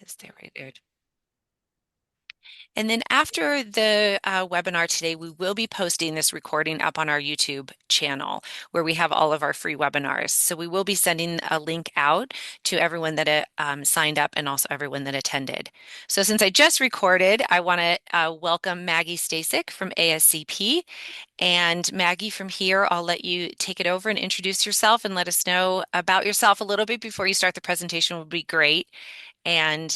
Is there right there? And then after the webinar today, we will be posting this recording up on our YouTube channel where we have all of our free webinars. So we will be sending a link out to everyone that signed up and also everyone that attended. So since I just recorded, I want to welcome Maggie Staszcuk from ASCP. And Maggie, from here, I'll let you take it over and introduce yourself and let us know about yourself a little bit before you start the presentation would be great. And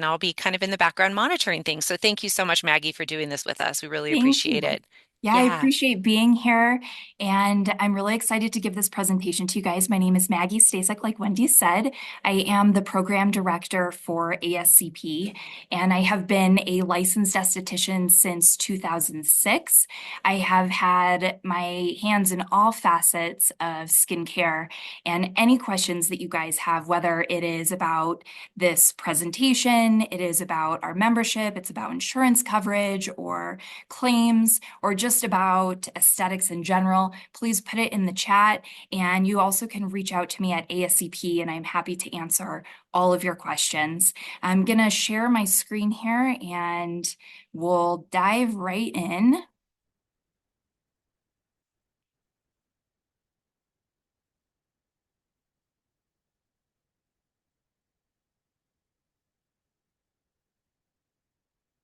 I'll be kind of in the background monitoring things. So thank you so much, Maggie, for doing this with us. We really Thank appreciate you. it. Yeah, I Yeah. appreciate being here, and I'm really excited to give this presentation to you guys. My name is Maggie Staszcuk, like Wendy said. I am the program director for ASCP, and I have been a licensed esthetician since 2006. I have had my hands in all facets of skincare, and any questions that you guys have, whether it is about this presentation, it is about our membership, it's about insurance coverage or claims, or just about aesthetics in general, please put it in the chat. And you also can reach out to me at ASCP, and I'm happy to answer all of your questions. I'm going to share my screen here and we'll dive right in.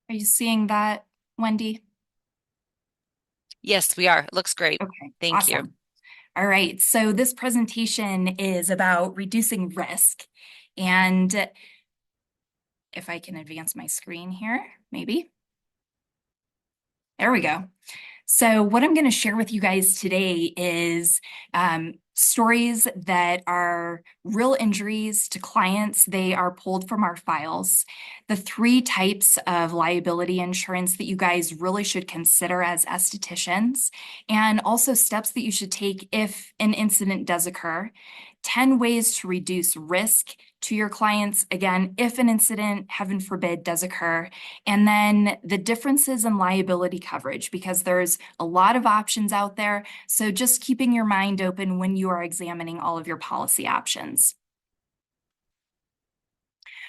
Are you seeing that, Wendy? Yes, we are. It looks great. Okay, Thank you. awesome. All right, so this presentation is about reducing risk. And if I can advance my screen here, maybe. There we go. So what I'm going to share with you guys today is stories that are real injuries to clients. They are pulled from our files. The three types of liability insurance that you guys really should consider as estheticians, and also steps that you should take if an incident does occur. 10 ways to reduce risk to your clients, again, if an incident, heaven forbid, does occur. And then the differences in liability coverage, because there's a lot of options out there. So just keeping your mind open when you are examining all of your policy options.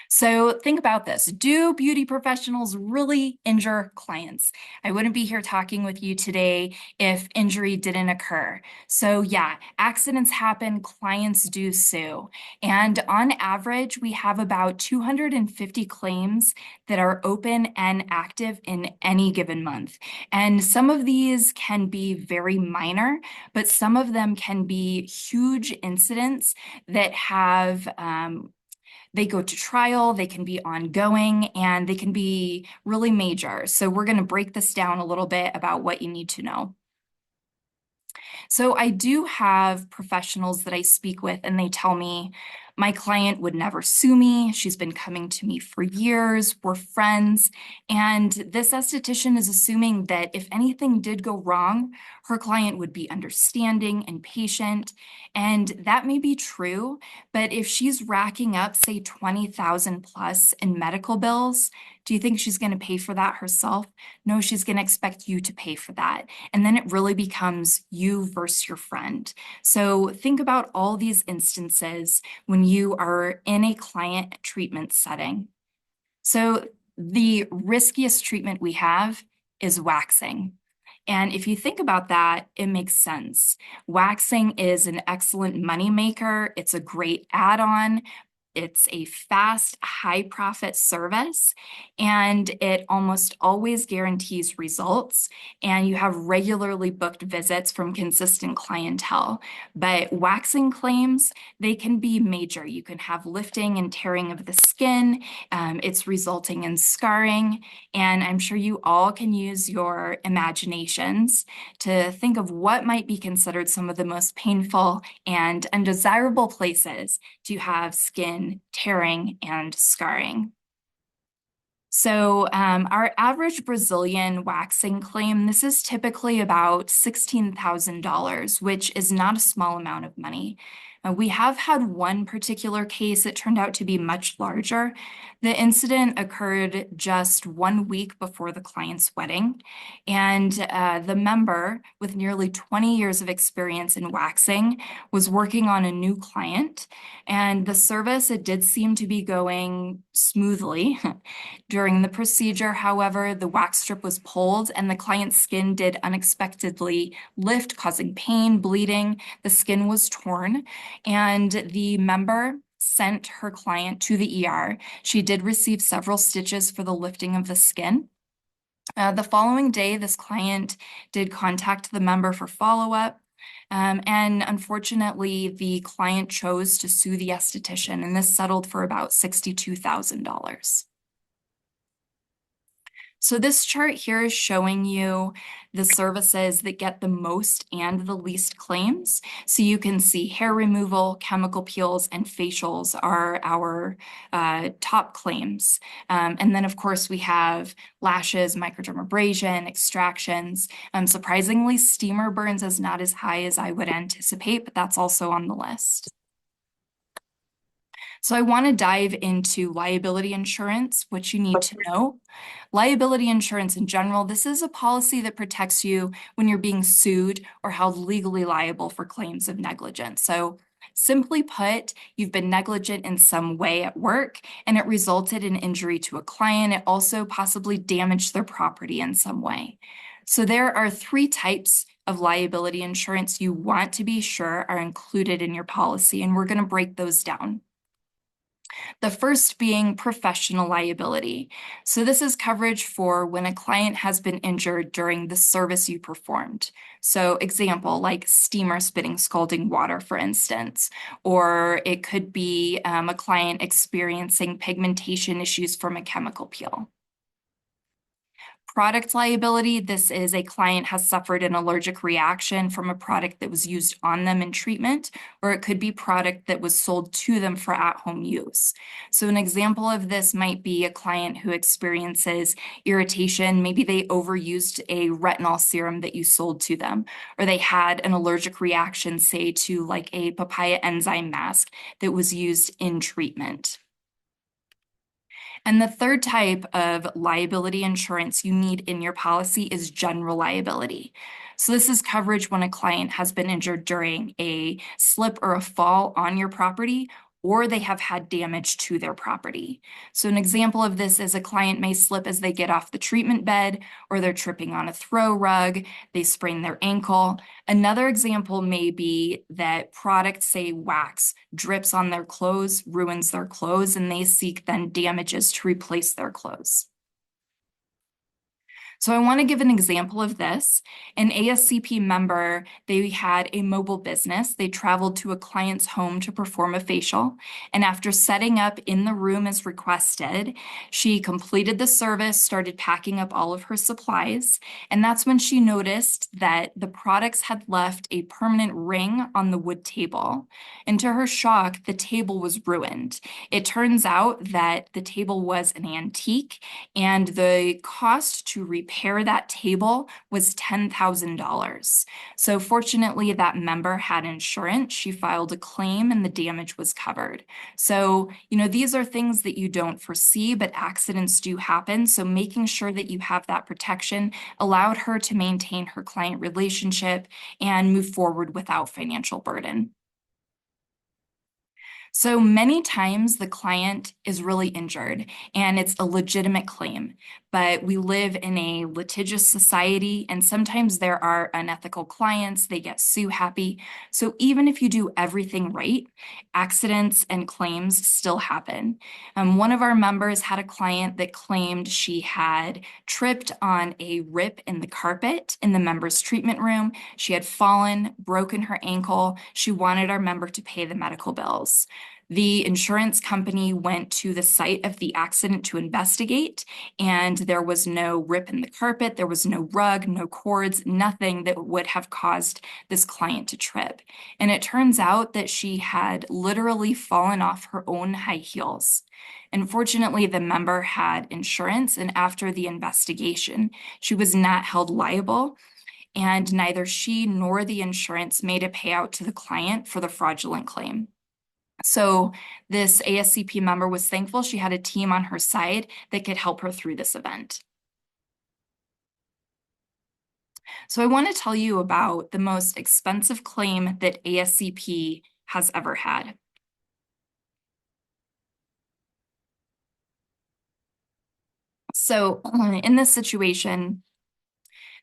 So think about this. Do beauty professionals really injure clients? I wouldn't be here talking with you today if injury didn't occur. So yeah, accidents happen, clients do sue. And on average, we have about 250 claims that are open and active in any given month. And some of these can be very minor, but some of them can be huge incidents that have they go to trial, they can be ongoing, and they can be really major. So we're going to break this down a little bit about what you need to know. So I do have professionals that I speak with, and they tell me, my client would never sue me. She's been coming to me for years. We're friends. And this esthetician is assuming that if anything did go wrong, her client would be understanding and patient. And that may be true, but if she's racking up, say, 20,000 plus in medical bills, do you think she's going to pay for that herself? No, she's going to expect you to pay for that. And then it really becomes you versus your friend. So think about all these instances when you are in a client treatment setting. So the riskiest treatment we have is waxing. And if you think about that, it makes sense. Waxing is an excellent moneymaker. It's a great add-on. It's a fast, high profit service, and it almost always guarantees results. And you have regularly booked visits from consistent clientele. But waxing claims, they can be major. You can have lifting and tearing of the skin. It's resulting in scarring. And I'm sure you all can use your imaginations to think of what might be considered some of the most painful and undesirable places to have skin tearing and scarring. So our average Brazilian waxing claim, this is typically about $16,000, which is not a small amount of money. We have had one particular case that turned out to be much larger. The incident occurred just 1 week before the client's wedding, and the member, with nearly 20 years of experience in waxing, was working on a new client, and the service, it did seem to be going smoothly. During the procedure, however, the wax strip was pulled and the client's skin did unexpectedly lift, causing pain, bleeding. The skin was torn, and the member sent her client to the ER. She did receive several stitches for the lifting of the skin. The following day, this client did contact the member for follow-up. And unfortunately, the client chose to sue the esthetician, and this settled for about $62,000. So this chart here is showing you the services that get the most and the least claims. So you can see hair removal, chemical peels, and facials are our top claims. And then, of course, we have lashes, microdermabrasion, extractions. Surprisingly, steamer burns is not as high as I would anticipate, but that's also on the list. So I want to dive into liability insurance, which you need to know. Liability insurance in general, this is a policy that protects you when you're being sued or held legally liable for claims of negligence. So simply put, you've been negligent in some way at work and it resulted in injury to a client. It also possibly damaged their property in some way. So there are 3 types of liability insurance you want to be sure are included in your policy, and we're going to break those down. The first being professional liability. So this is coverage for when a client has been injured during the service you performed. So example, like steamer spitting scalding water, for instance, or it could be a client experiencing pigmentation issues from a chemical peel. Product liability, this is a client has suffered an allergic reaction from a product that was used on them in treatment, or it could be product that was sold to them for at-home use. So an example of this might be a client who experiences irritation. Maybe they overused a retinol serum that you sold to them, or they had an allergic reaction, say, to like a papaya enzyme mask that was used in treatment. And the third type of liability insurance you need in your policy is general liability. So this is coverage when a client has been injured during a slip or a fall on your property, or they have had damage to their property. So an example of this is a client may slip as they get off the treatment bed, or they're tripping on a throw rug, they sprain their ankle. Another example may be that product, say wax, drips on their clothes, ruins their clothes, and they seek then damages to replace their clothes. So I want to give an example of this. An ASCP member, they had a mobile business. They traveled to a client's home to perform a facial. And after setting up in the room as requested, she completed the service, started packing up all of her supplies. And that's when she noticed that the products had left a permanent ring on the wood table. And to her shock, the table was ruined. It turns out that the table was an antique, and the cost to repair that table was $10,000. So fortunately, that member had insurance. She filed a claim and the damage was covered. So, these are things that you don't foresee, but accidents do happen. So making sure that you have that protection allowed her to maintain her client relationship and move forward without financial burden. So many times the client is really injured and it's a legitimate claim, but we live in a litigious society and sometimes there are unethical clients, they get sue happy. So even if you do everything right, accidents and claims still happen. One of our members had a client that claimed she had tripped on a rip in the carpet in the member's treatment room. She had fallen, broken her ankle. She wanted our member to pay the medical bills. The insurance company went to the site of the accident to investigate, and there was no rip in the carpet, there was no rug, no cords, nothing that would have caused this client to trip. And it turns out that she had literally fallen off her own high heels. Unfortunately, the member had insurance, and after the investigation, she was not held liable. and neither she nor the insurance made a payout to the client for the fraudulent claim. So this ASCP member was thankful she had a team on her side that could help her through this event. So I want to tell you about the most expensive claim that ASCP has ever had. So in this situation,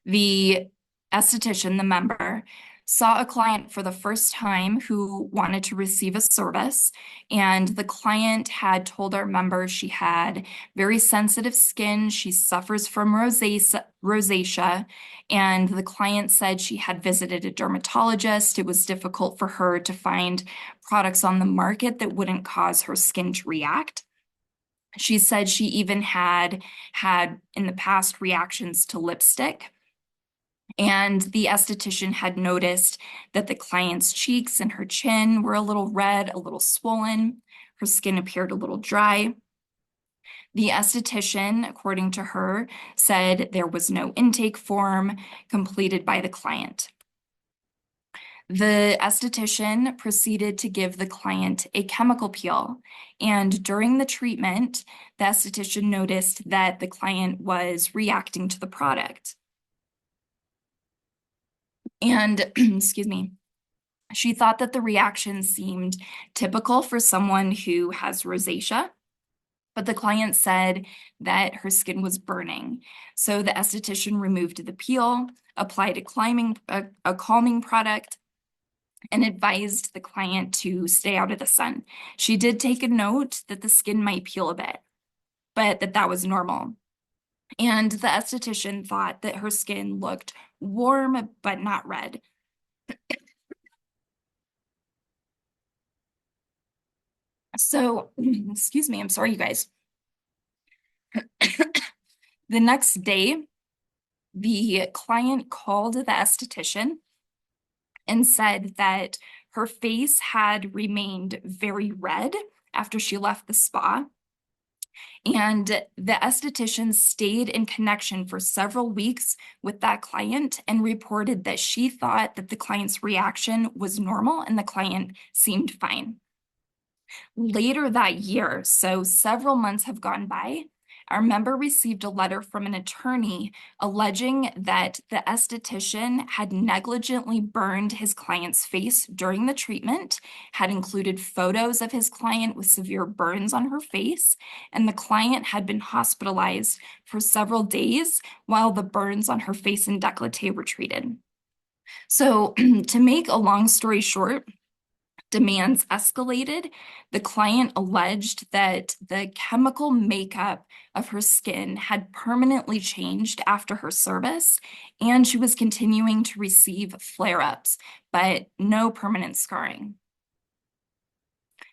the esthetician, the member, saw a client for the first time who wanted to receive a service, and the client had told our member she had very sensitive skin, she suffers from rosacea, and the client said she had visited a dermatologist. It was difficult for her to find products on the market that wouldn't cause her skin to react. She said she even had in the past reactions to lipstick. And the esthetician had noticed that the client's cheeks and her chin were a little red, a little swollen. Her skin appeared a little dry. The esthetician, according to her, said there was no intake form completed by the client. The esthetician proceeded to give the client a chemical peel, and during the treatment, the esthetician noticed that the client was reacting to the product. And, excuse me, she thought that the reaction seemed typical for someone who has rosacea, but the client said that her skin was burning. So the esthetician removed the peel, applied a calming product, and advised the client to stay out of the sun. She did take a note that the skin might peel a bit, but that was normal. And the esthetician thought that her skin looked warm but not red. So, excuse me, I'm sorry, you guys. The next day, the client called the esthetician and said that her face had remained very red after she left the spa. And the esthetician stayed in connection for several weeks with that client and reported that she thought that the client's reaction was normal and the client seemed fine. Later that year, so several months have gone by, our member received a letter from an attorney alleging that the esthetician had negligently burned his client's face during the treatment, had included photos of his client with severe burns on her face, and the client had been hospitalized for several days while the burns on her face and décolleté were treated. So to make a long story short, demands escalated. The client alleged that the chemical makeup of her skin had permanently changed after her service, and she was continuing to receive flare-ups, but no permanent scarring.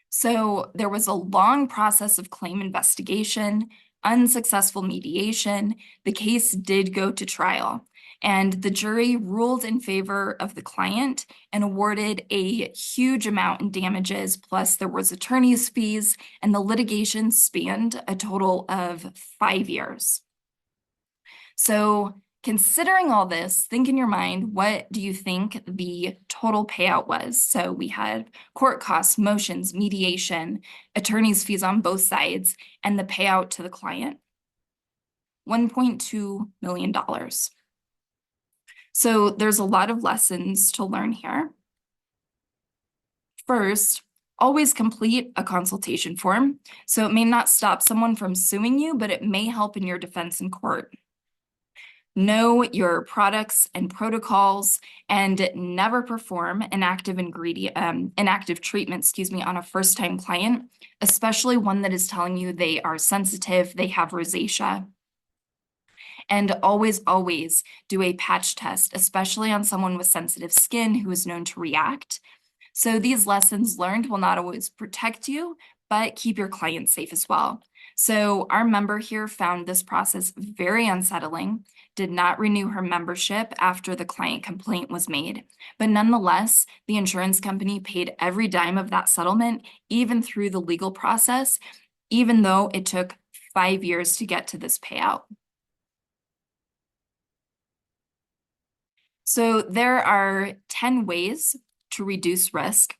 So there was a long process of claim investigation, unsuccessful mediation. The case did go to trial, and the jury ruled in favor of the client and awarded a huge amount in damages, plus there was attorney's fees, and the litigation spanned a total of 5 years. So considering all this, think in your mind, what do you think the total payout was? So we had court costs, motions, mediation, attorney's fees on both sides, and the payout to the client, $1.2 million. So there's a lot of lessons to learn here. First, always complete a consultation form. So it may not stop someone from suing you, but it may help in your defense in court. Know your products and protocols, and never perform an active treatment, on a first-time client, especially one that is telling you they are sensitive, they have rosacea. And always, always do a patch test, especially on someone with sensitive skin who is known to react. So these lessons learned will not always protect you, but keep your client safe as well. So our member here found this process very unsettling, did not renew her membership after the client complaint was made. But nonetheless, the insurance company paid every dime of that settlement, even through the legal process, even though it took 5 years to get to this payout. So there are 10 ways to reduce risk.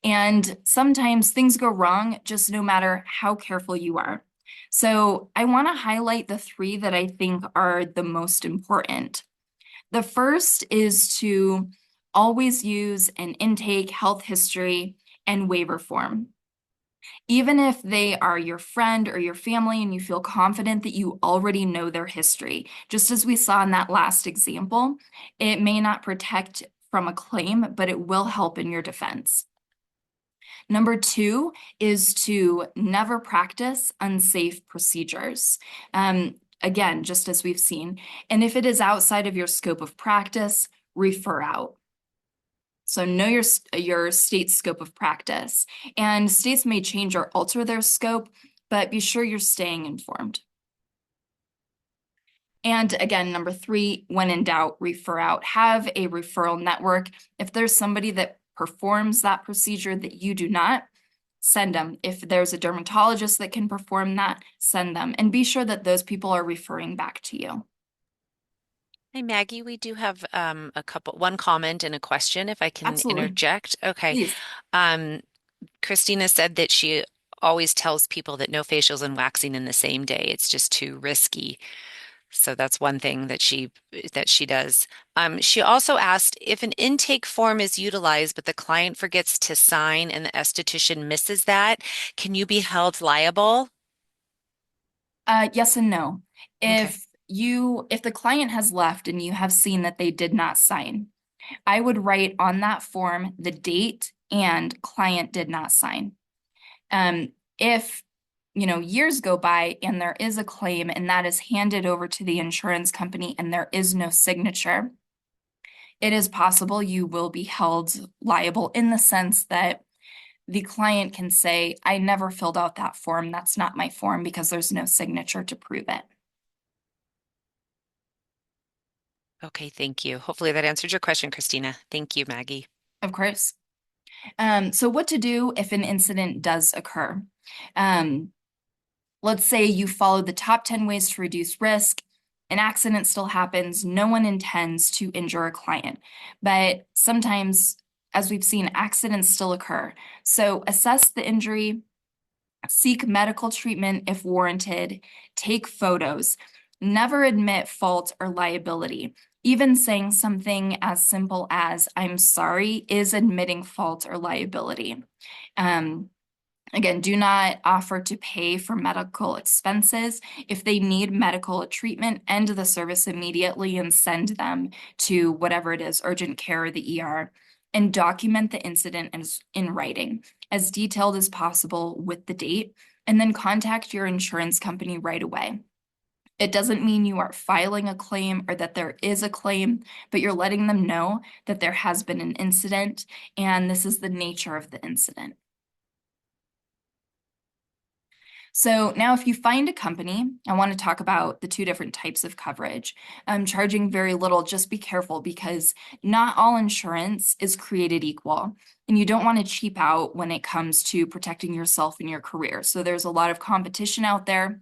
And sometimes things go wrong just no matter how careful you are. So I want to highlight the three that I think are the most important. The first is to always use an intake, health history, and waiver form. Even if they are your friend or your family and you feel confident that you already know their history, just as we saw in that last example, it may not protect from a claim, but it will help in your defense. Number two is to never practice unsafe procedures. Again, just as we've seen. And if it is outside of your scope of practice, refer out. So know your state's scope of practice. And states may change or alter their scope, but be sure you're staying informed. And again, number three, when in doubt, refer out. Have a referral network. If there's somebody that performs that procedure that you do not, send them. If there's a dermatologist that can perform that, send them. And be sure that those people are referring back to you. Hey Maggie, we do have one comment and a question if I can Absolutely. interject. Okay. Please. Um, Christina said that she always tells people that no facials and waxing in the same day. It's just too risky. So that's one thing that she does. She also asked if an intake form is utilized, but the client forgets to sign and the esthetician misses that, can you be held liable? Yes and no. Okay. If the client has left and you have seen that they did not sign, I would write on that form the date and client did not sign. If years go by and there is a claim and that is handed over to the insurance company and there is no signature, it is possible you will be held liable in the sense that the client can say, I never filled out that form. That's not my form because there's no signature to prove it. Okay, thank you. Hopefully that answered your question, Christina. Thank you, Maggie. Of course. So what to do if an incident does occur? Um, let's say you follow the top 10 ways to reduce risk. An accident still happens. No one intends to injure a client, but sometimes, as we've seen, accidents still occur. So assess the injury, seek medical treatment if warranted, take photos, never admit fault or liability. Even saying something as simple as, I'm sorry, is admitting fault or liability. Um, Again, do not offer to pay for medical expenses. If they need medical treatment, end the service immediately and send them to whatever it is, urgent care or the ER, and document the incident in writing, as detailed as possible with the date, and then contact your insurance company right away. It doesn't mean you are filing a claim or that there is a claim, but you're letting them know that there has been an incident and this is the nature of the incident. So now if you find a company, I want to talk about the two different types of coverage. Charging very little, just be careful because not all insurance is created equal. And you don't want to cheap out when it comes to protecting yourself and your career. So there's a lot of competition out there.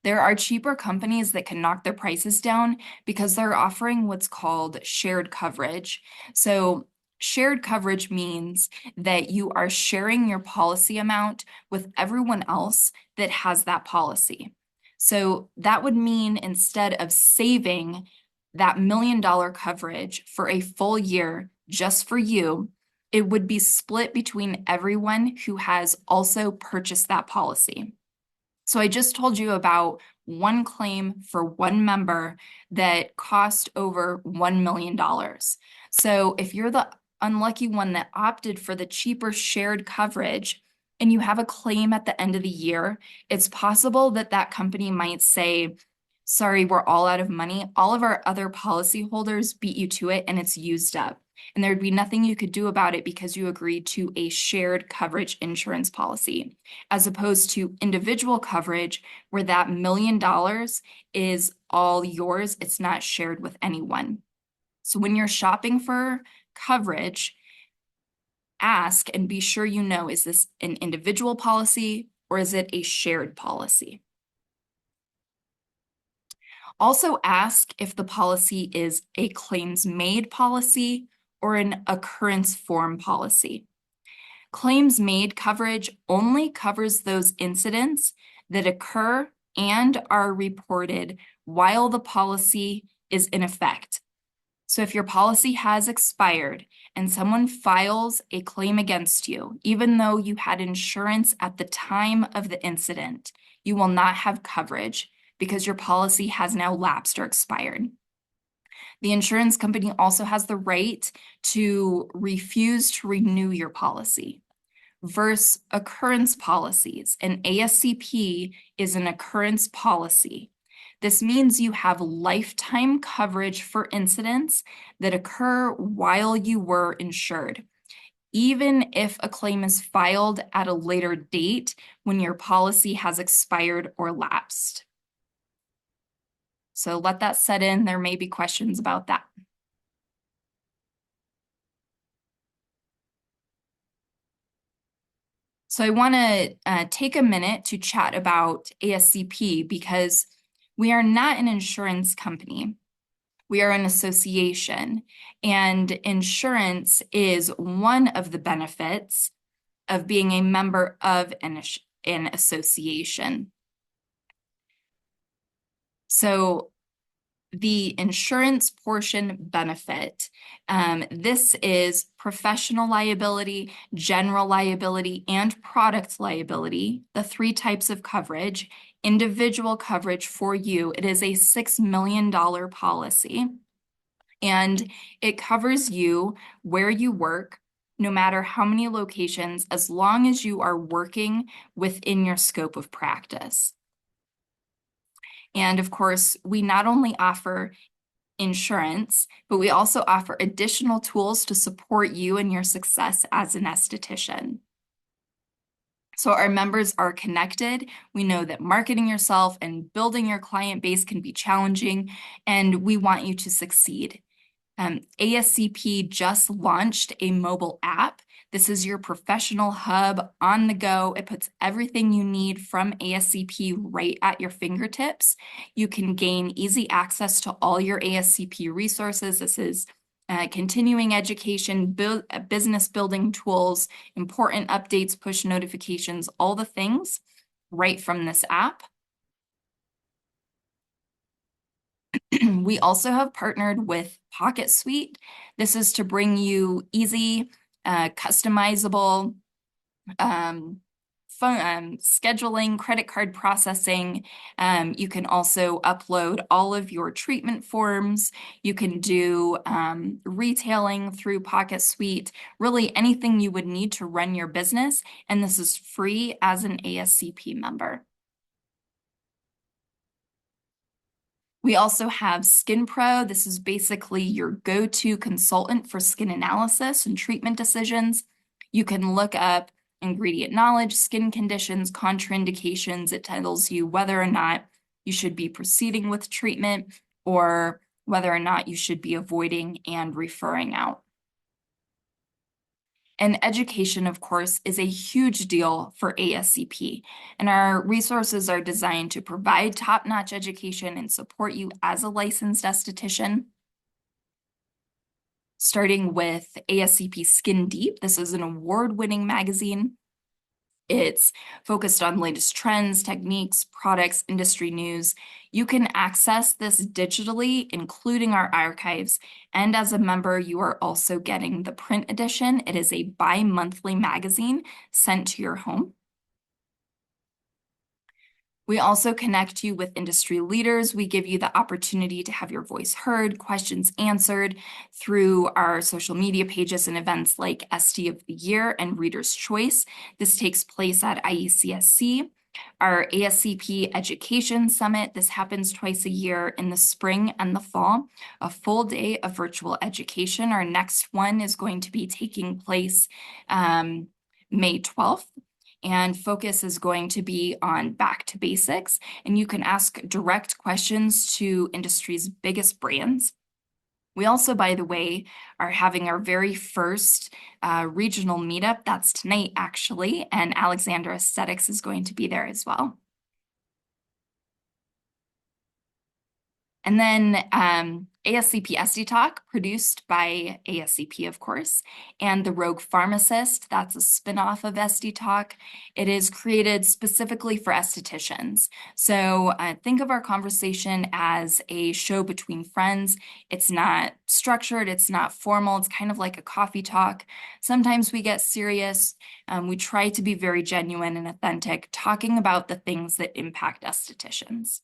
There are cheaper companies that can knock their prices down because they're offering what's called shared coverage. So shared coverage means that you are sharing your policy amount with everyone else that has that policy. So that would mean instead of saving that $1 million coverage for a full year just for you, it would be split between everyone who has also purchased that policy. So I just told you about one claim for one member that cost over $1 million. So if you're the unlucky one that opted for the cheaper shared coverage and you have a claim at the end of the year, it's possible that that company might say, sorry, we're all out of money. All of our other policyholders beat you to it and it's used up. And there'd be nothing you could do about it because you agreed to a shared coverage insurance policy, as opposed to individual coverage where that $1 million is all yours. It's not shared with anyone. So when you're shopping for coverage, ask and be sure you know, is this an individual policy or is it a shared policy? Also ask if the policy is a claims-made policy or an occurrence form policy. Claims-made coverage only covers those incidents that occur and are reported while the policy is in effect. So if your policy has expired and someone files a claim against you, even though you had insurance at the time of the incident, you will not have coverage because your policy has now lapsed or expired. The insurance company also has the right to refuse to renew your policy. Versus occurrence policies. An ASCP is an occurrence policy. This means you have lifetime coverage for incidents that occur while you were insured, even if a claim is filed at a later date when your policy has expired or lapsed. So let that set in. There may be questions about that. So I want to take a minute to chat about ASCP because we are not an insurance company. We are an association, and insurance is one of the benefits of being a member of an association. So the insurance portion benefit. This is professional liability, general liability, and product liability, the three types of coverage. Individual coverage for you, it is a $6 million policy, and it covers you where you work, no matter how many locations, as long as you are working within your scope of practice. And of course, we not only offer insurance, but we also offer additional tools to support you in your success as an esthetician. So our members are connected. We know that marketing yourself and building your client base can be challenging, and we want you to succeed. ASCP just launched a mobile app. This is your professional hub on the go. It puts everything you need from ASCP right at your fingertips. You can gain easy access to all your ASCP resources. This is continuing education, business building tools, important updates, push notifications, all the things right from this app. We also have partnered with Pocket Suite. This is to bring you easy, customizable scheduling, credit card processing. You can also upload all of your treatment forms. You can do retailing through Pocket Suite, really anything you would need to run your business. And this is free as an ASCP member. We also have Skin Pro. This is basically your go-to consultant for skin analysis and treatment decisions. You can look up ingredient knowledge, skin conditions, contraindications. It tells you whether or not you should be proceeding with treatment or whether or not you should be avoiding and referring out. And education, of course, is a huge deal for ASCP, and our resources are designed to provide top-notch education and support you as a licensed esthetician. Starting with ASCP Skin Deep, this is an award-winning magazine. It's focused on latest trends, techniques, products, industry news. You can access this digitally, including our archives. And as a member, you are also getting the print edition. It is a bi-monthly magazine sent to your home. We also connect you with industry leaders. We give you the opportunity to have your voice heard, questions answered through our social media pages and events like ST of the Year and Reader's Choice. This takes place at IECSC. Our ASCP Education Summit, this happens twice a year in the spring and the fall, a full day of virtual education. Our next one is going to be taking place May 12th. And focus is going to be on back to basics, and you can ask direct questions to industry's biggest brands. We also, by the way, are having our very first regional meetup. That's tonight, actually, and Alexandra Aesthetics is going to be there as well. And then ASCP SD Talk, produced by ASCP, of course, and The Rogue Pharmacist, that's a spinoff of SD Talk. It is created specifically for estheticians. So think of our conversation as a show between friends. It's not structured, it's not formal, it's kind of like a coffee talk. Sometimes we get serious. We try to be very genuine and authentic, talking about the things that impact estheticians.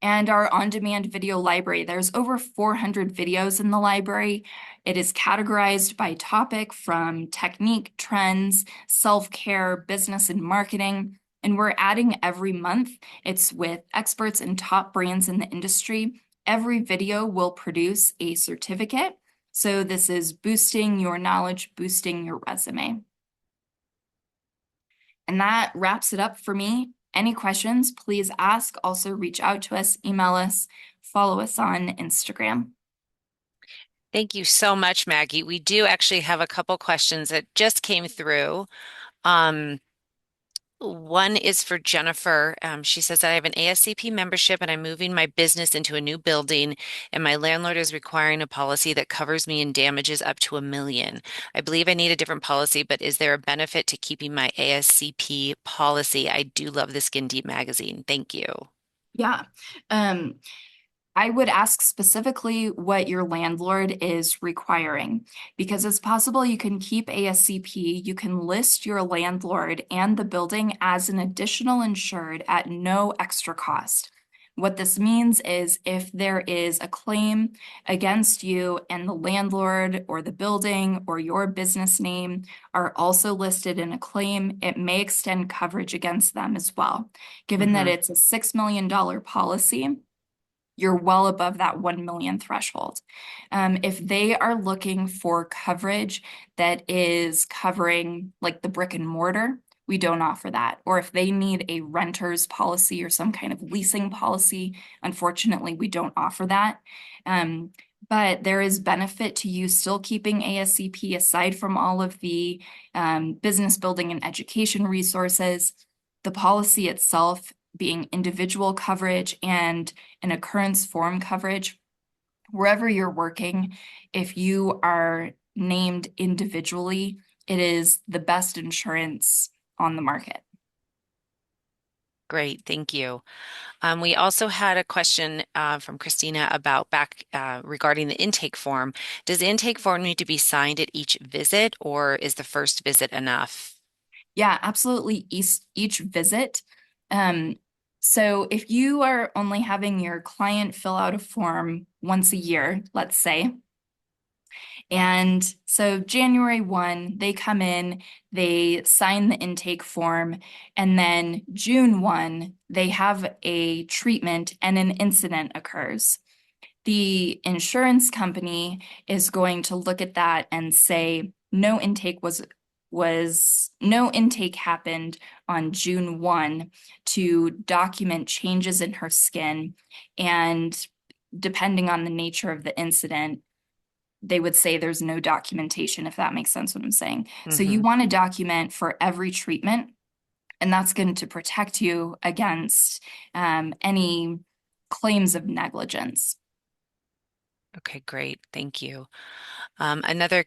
And our on-demand video library. There's over 400 videos in the library. It is categorized by topic from technique, trends, self-care, business, and marketing. And we're adding every month. It's with experts and top brands in the industry. Every video will produce a certificate. So this is boosting your knowledge, boosting your resume. And that wraps it up for me. Any questions, please ask. Also, reach out to us, email us, follow us on Instagram. Thank you so much, Maggie. We do actually have a couple questions that just came through. Um, One is for Jennifer. She says, I have an ASCP membership and I'm moving my business into a new building, and my landlord is requiring a policy that covers me in damages up to 1 million. I believe I need a different policy, but is there a benefit to keeping my ASCP policy? I do love the Skin Deep magazine. Thank you. Yeah. Um, I would ask specifically what your landlord is requiring, because it's possible you can keep ASCP, you can list your landlord and the building as an additional insured at no extra cost. What this means is if there is a claim against you and the landlord or the building or your business name are also listed in a claim, it may extend coverage against them as well. Given that Hmm. it's a $6 million policy, you're well above that 1 million threshold. If they are looking for coverage that is covering like the brick and mortar, we don't offer that. Or if they need a renter's policy or some kind of leasing policy, unfortunately, we don't offer that. But there is benefit to you still keeping ASCP aside from all of the business building and education resources. The policy itself being individual coverage and an occurrence form coverage. Wherever you're working, if you are named individually, it is the best insurance on the market. Great, thank you. We also had a question from Christina about back regarding the intake form. Does the intake form need to be signed at each visit, or is the first visit enough? Yeah, absolutely. Each visit. Um, so if you are only having your client fill out a form once a year, let's say, and so January 1, they come in, they sign the intake form, and then June 1, they have a treatment and an incident occurs. The insurance company is going to look at that and say no intake happened on June 1 to document changes in her skin, and depending on the nature of the incident, they would say there's no documentation, if that makes sense what I'm saying. So you Hmm. want to document for every treatment, and that's going to protect you against any claims of negligence. Okay, great. Thank you. Another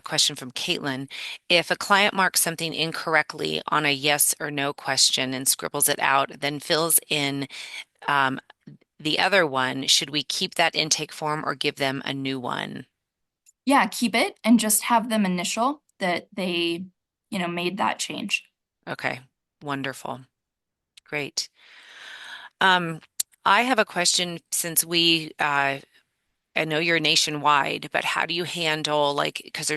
question from Caitlin. If a client marks something incorrectly on a yes or no question and scribbles it out, then fills in um, the other one, should we keep that intake form or give them a new one? Yeah, keep it and just have them initial that they, made that change. Okay, wonderful. Great. Um, I have a question since I know you're nationwide, but how do you handle like, because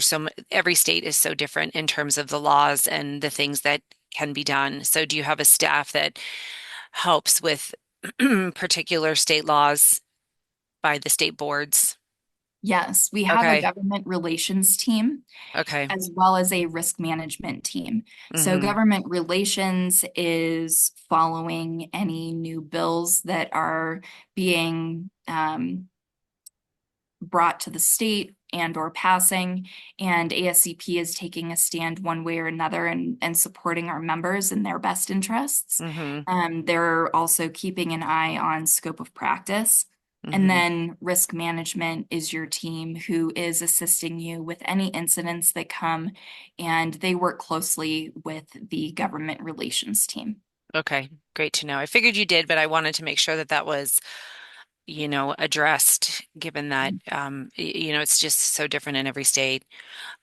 every state is so different in terms of the laws and the things that can be done. So do you have a staff that helps with particular state laws by the state boards? Yes, we have a Okay. government relations team Okay. as well as a risk management team. So Hmm. government relations is following any new bills that are being brought to the state and or passing, and ASCP is taking a stand one way or another and supporting our members in their best interests. Mm-hmm. They're also keeping an eye on scope of practice. And Mm-hmm. then risk management is your team who is assisting you with any incidents that come, and they work closely with the government relations team. Okay, great to know. I figured you did, but I wanted to make sure that that was, addressed, given that, it's just so different in every state.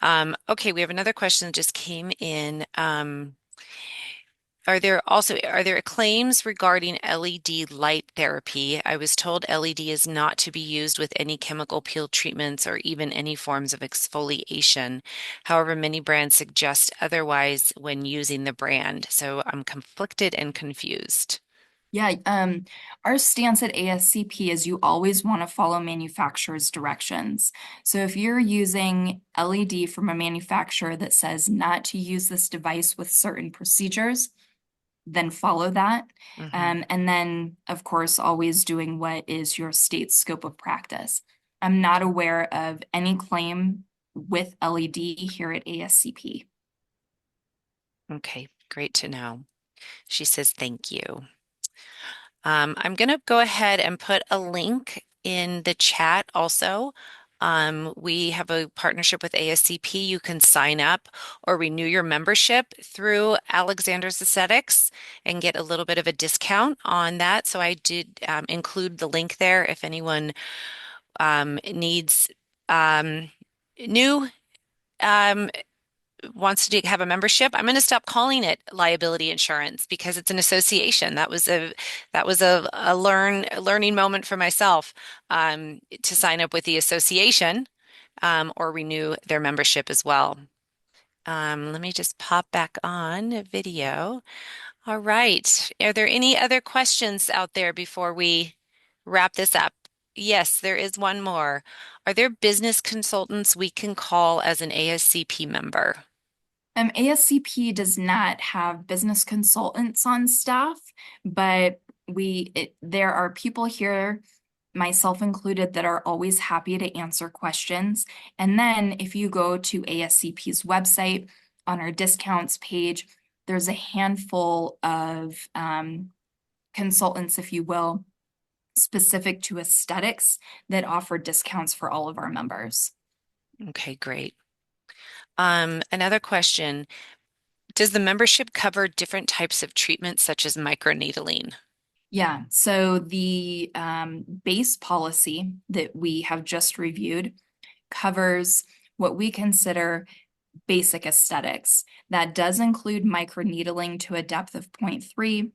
Okay, we have another question that just came in. Are there claims regarding LED light therapy? I was told LED is not to be used with any chemical peel treatments or even any forms of exfoliation. However, many brands suggest otherwise when using the brand. So I'm conflicted and confused. Yeah, our stance at ASCP is you always want to follow manufacturer's directions. So if you're using LED from a manufacturer that says not to use this device with certain procedures, then follow that. Hmm. And then, of course, always doing what is your state's scope of practice. I'm not aware of any claim with LED here at ASCP. Okay, great to know. She says thank you. I'm going to go ahead and put a link in the chat also. We have a partnership with ASCP. You can sign up or renew your membership through Alexander's Aesthetics and get a little bit of a discount on that. So I did include the link there if anyone needs um, new um, wants to have a membership. I'm going to stop calling it liability insurance because it's an association. That was a learning moment for myself to sign up with the association or renew their membership as well. Let me just pop back on a video. All right. Are there any other questions out there before we wrap this up? Yes, there is one more. Are there business consultants we can call as an ASCP member? ASCP does not have business consultants on staff, but there are people here, myself included, that are always happy to answer questions. And then if you go to ASCP's website on our discounts page, there's a handful of consultants, if you will, specific to aesthetics that offer discounts for all of our members. Okay, great. Another question. Does the membership cover different types of treatments such as microneedling? Yeah, so the base policy that we have just reviewed covers what we consider basic aesthetics. That does include microneedling to a depth of 0.3,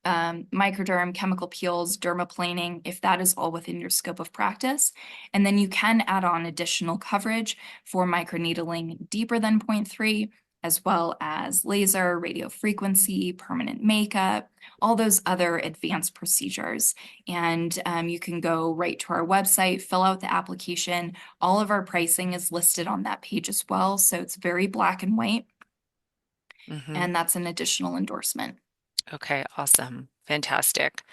microderm, chemical peels, dermaplaning, if that is all within your scope of practice. And then you can add on additional coverage for microneedling deeper than 0.3, as well as laser, radio frequency, permanent makeup, all those other advanced procedures. And you can go right to our website, fill out the application. All of our pricing is listed on that page as well. So it's very black and white. Hmm. And that's an additional endorsement. Okay, awesome. Fantastic.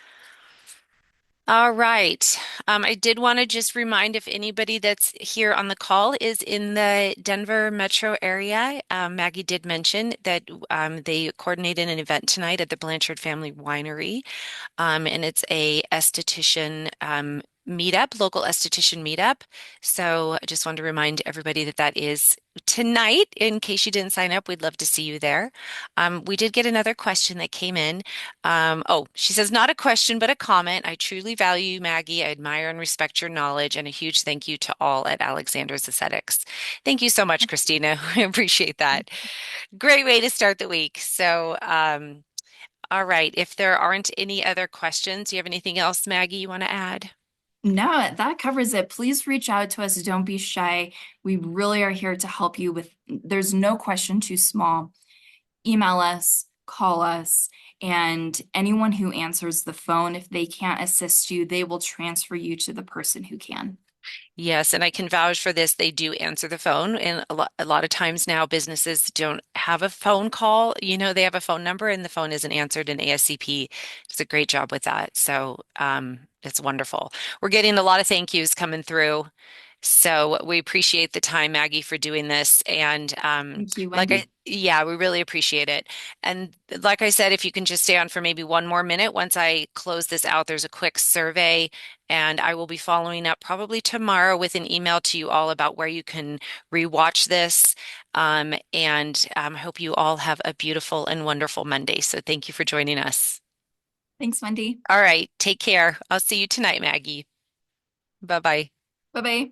All right. I did want to just remind if anybody that's here on the call is in the Denver metro area. Maggie did mention that they coordinated an event tonight at the Blanchard Family Winery. And it's a esthetician meetup, local esthetician meetup. So I just wanted to remind everybody that that is tonight. In case you didn't sign up, we'd love to see you there. We did get another question that came in. She says, not a question, but a comment. I truly value you, Maggie. I admire and respect your knowledge, and a huge thank you to all at Alexander's Aesthetics. Thank you so much, Christina. I appreciate that. Great way to start the week. All right. If there aren't any other questions, do you have anything else, Maggie, you want to add? No, that covers it. Please reach out to us. Don't be shy. We really are here to help you with, there's no question too small. Email us, call us, and anyone who answers the phone, if they can't assist you, they will transfer you to the person who can. Yes, and I can vouch for this. They do answer the phone, and a lot of times now businesses don't have a phone call. They have a phone number, and the phone isn't answered. And ASCP does a great job with that. So it's wonderful. We're getting a lot of thank yous coming through. So we appreciate the time, Maggie, for doing this. And Thank you, Wendy. yeah, we really appreciate it. And like I said, if you can just stay on for maybe one more minute, once I close this out, there's a quick survey, and I will be following up probably tomorrow with an email to you all about where you can rewatch this. And hope you all have a beautiful and wonderful Monday. So thank you for joining us. Thanks, Wendy. All right, take care. I'll see you tonight, Maggie. Bye bye. Bye-bye.